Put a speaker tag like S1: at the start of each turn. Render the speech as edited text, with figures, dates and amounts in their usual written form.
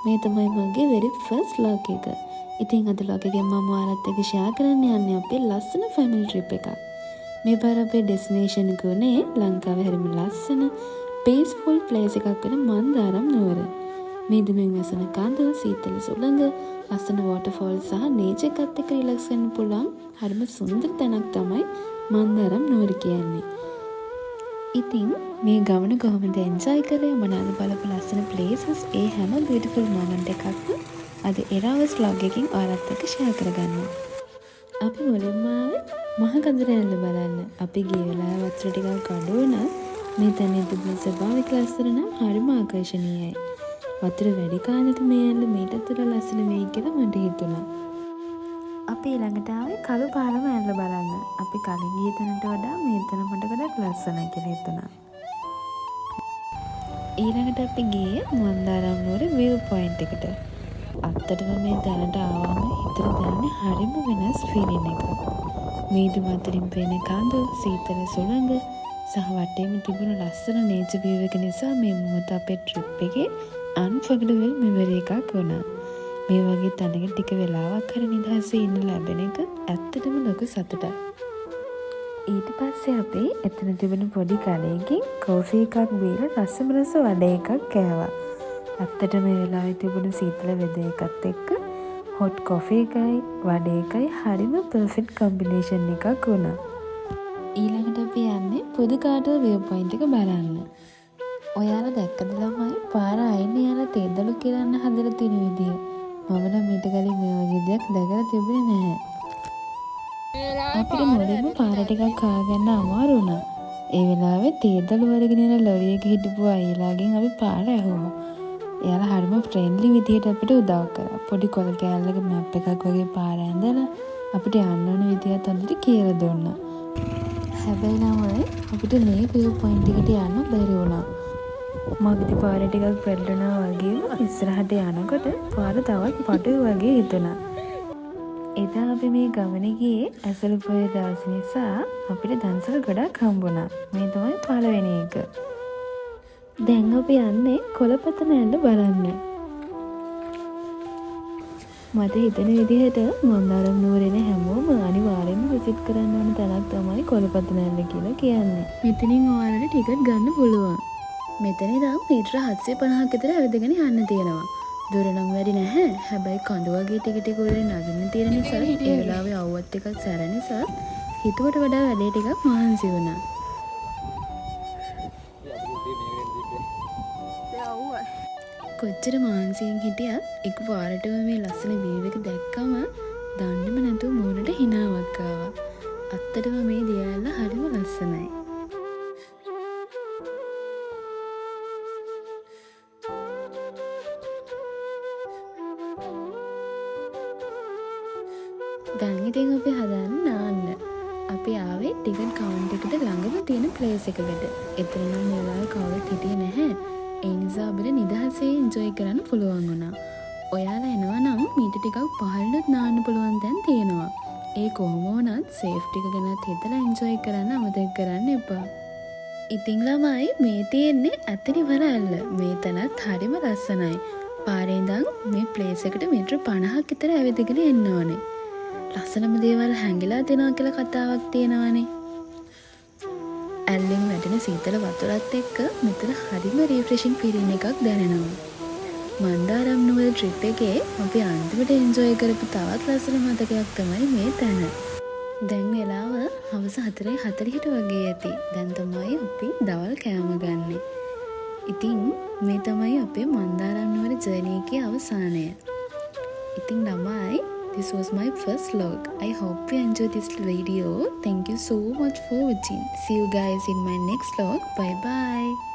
S1: මේ තමයි මගේ very first vlog එක. ඉතින් අද vlog එකෙන් මම ඔයාලත් එක්ක share කරන්න යන්නේ අපේ ලස්සන family trip එකක්. මේ පාර අපේ destination එක උනේ ලංකාවේ හරිම ලස්සන peaceful place එකක් වෙන මන්දාරම් නුවර. මේ දුමින් වසන කඳු, සීතල සුළඟ, ලස්සන waterfalls සහ nature එකත් එක්ක relax වෙන්න පුළුවන් හරිම සුන්දර තැනක් තමයි මන්දාරම් නුවර කියන්නේ. ඉතින් මේ ගමන කොහොමද එන්ජොයි කරේ මොනවාද බලපු ලස්සන places ඒ හැම beautiful moment එකක්ම අද එරාවස් vlog එකකින් ඔයාලත් එක්ක share කරගන්නවා. අපි මුලින්ම මහ කඳුර ඇල්ල බලන්න. අපි ගිය වෙලාව වතුර ටිකක් අඩු වුණා. මේ තැනේ තිබුණ ස්වභාවික ලස්සන නම් හරිම ආකර්ෂණීයයි. වතුර වැඩි කාලෙක මේ ඇල්ල මීට තුර ලස්සන වෙයි කියලා මට හිතුණා. අපි ළඟට ආවේ කළු පාරම ඇල්ල බලන්න. අපි කලින් ගිය තැනට වඩා මේ තැන මට ගොඩක් ලස්සනයි කියලා හිතුණා. ඊළඟට අපි ගියේ මන්දාරම් නුවර view point එකට. අත්තටම මේ තැනට ආවම හිතට දැනෙන්නේ හරිම වෙනස් feeling එකක්. මේදු මතරින් පේන කඳු, සීතල සුළඟ සහ වටේම තිබුණ ලස්සන nature view එක නිසා මේ මොහොත අපේ trip එකේ unforgettable memory එකක් වුණා. මේ වගේ තැනක ටික වෙලාවක් හරි නිදහසේ ඉන්න ලැබෙන එක ඇත්තටම ලොකු සතුටක්. ඊට පස්සේ අපි එතන තිබෙන පොඩි කඩේකින් කෝෆි එකක් බීලා රසමරස වඩ එකක් කෑවා. ඇත්තටම මේ වෙලාවේ තිබුණ සීතල වෙදර එකත් එක්ක hot coffee එකයි වඩ එකයි හරිම perfect combination එකක් වුණා. ඊළඟට අපි යන්නේ පුදුකාටුව view point එක බලන්න. ඔයාලා දැක්කද ළමයි පාර අයිනේ යන තේදලු කිරන්න හදලා තියෙන විදිය. මම නම් ඊට කලින් මේ වගේ දෙයක් දැකලා තිබුණේ නැහැ. අපිට මුලින්ම පාර ටිකක් කාගන්න අමාරු වුණා. ඒ වෙලාවේ තේදලු වරගෙන යන ලොරියක හිටපු අයිලාගෙන් අපි පාර ඇහුවා. එයාලා හරිම ෆ්‍රෙන්ඩ්ලි විදියට අපිට උදව් කරා. පොඩි කොළ කෑල්ලක මැප් එකක් වගේ පාර ඇඳලා අපිට යන්න ඕන විදියත් හොඳට කියලා දුන්නා. හැබැයි ළමයි අපිට මේ view point එකට යන්න බැරි වුණා. මගදී පාර ටිකක් පැටලුණා වගේම ඉස්සරහට යනකොට පාර තවත් පටු වගේ හිතුණා. එදා අපි මේ ගමනේ ගියේ ඇසළ පොය දවස නිසා අපිට දන්සල ගොඩක් හම්බුණා. මේ තමයි පළවෙනි එක. දැන් අපි යන්නේ කොළපතන ඇල්ල බලන්න. මට හිතෙන විදිහට මන්දාරම් නුවරේ හැමෝම අනිවාර්යෙන්ම විසිට් කරන්න ඕන තැනක් තමයි කොළපතන ඇල්ල කියලා කියන්නේ. මෙතනින් ඔයාලට ටිකට් ගන්න පුළුවන්. මෙතන ඉඳන් මීටර 750ක් විතර ඇවිදගෙන යන්න තියෙනවා. දුර නම් වැඩි නැහැ. හැබැයි කඳු වගේ ටික උඩින් නගින්න තියෙන නිසා ඒ වෙලාවේ අවුවත් එකක් සැර නිසා හිතුවට වඩා වැඩේ ටිකක් මහන්සි වුණා. කොච්චර මහන්සියෙන් හිටියත් එක පාරටම මේ ලස්සන view එක දැක්කම දන්නේම නැතුව මූණට හිනාවක් ආවා. අත්තටම මේ දියැල හරිම ලස්සනයි. දැන් ඉතින් අපි හදන්න නාන්න. අපි ආවේ ටිකට් කවුන්ටර් එකට ළඟම තියෙන ප්ලේස් එකකට. එතන නම් මේ වෙලාවේ කවුරුත් හිටියේ නැහැ. ඒ නිසා අපිට නිදහසේ එන්ජොයි කරන්න පුළුවන් වුණා. ඔයාලා එනවා නම් මීට ටිකක් පහළට නාන්න පුළුවන් තැන් තියෙනවා. ඒ කොහොම වුණත් සේෆ්ටි එක ගැනත් හිතලා එන්ජොයි කරන්න අමතක කරන්න එපා. ඉතින් ළමයි මේ තියෙන්නේ අතරිවර ඇල්ල. මේ තැනත් හරිම ලස්සනයි. පාරේ ඉඳන් මේ ප්ලේස් එකට මීටර 50ක් විතර ඇවිදගෙන එන්න ඕනේ. ලස්සනම දේවල් හැංගිලා තියෙනවා කියලා කතාවක් තියෙනවානේ. ඇල්ලෙන් වැටෙන සීතල වතුරත් එක්ක මෙතන හරිම රිෆ්‍රෙෂින් ෆීලිං එකක් දැනෙනවා. මන්දාරම් නුවර ට්‍රිප් එකේ අපි අන්තිමට එන්ජොයි කරපු තවත් ලස්සන මතකයක් තමයි මේ තැන. දැන් වෙලාව හවස 4:40ට වගේ ඇති. දැන් තමයි අපි දවල් කෑම ගන්නෙ. ඉතින් මේ තමයි අපේ මන්දාරම් නුවර ජර්නි එකේ අවසානය. ඉතින් ළමයි, this was my first vlog. I hope you enjoyed this video. Thank you so much for watching. See you guys in my next vlog. Bye bye.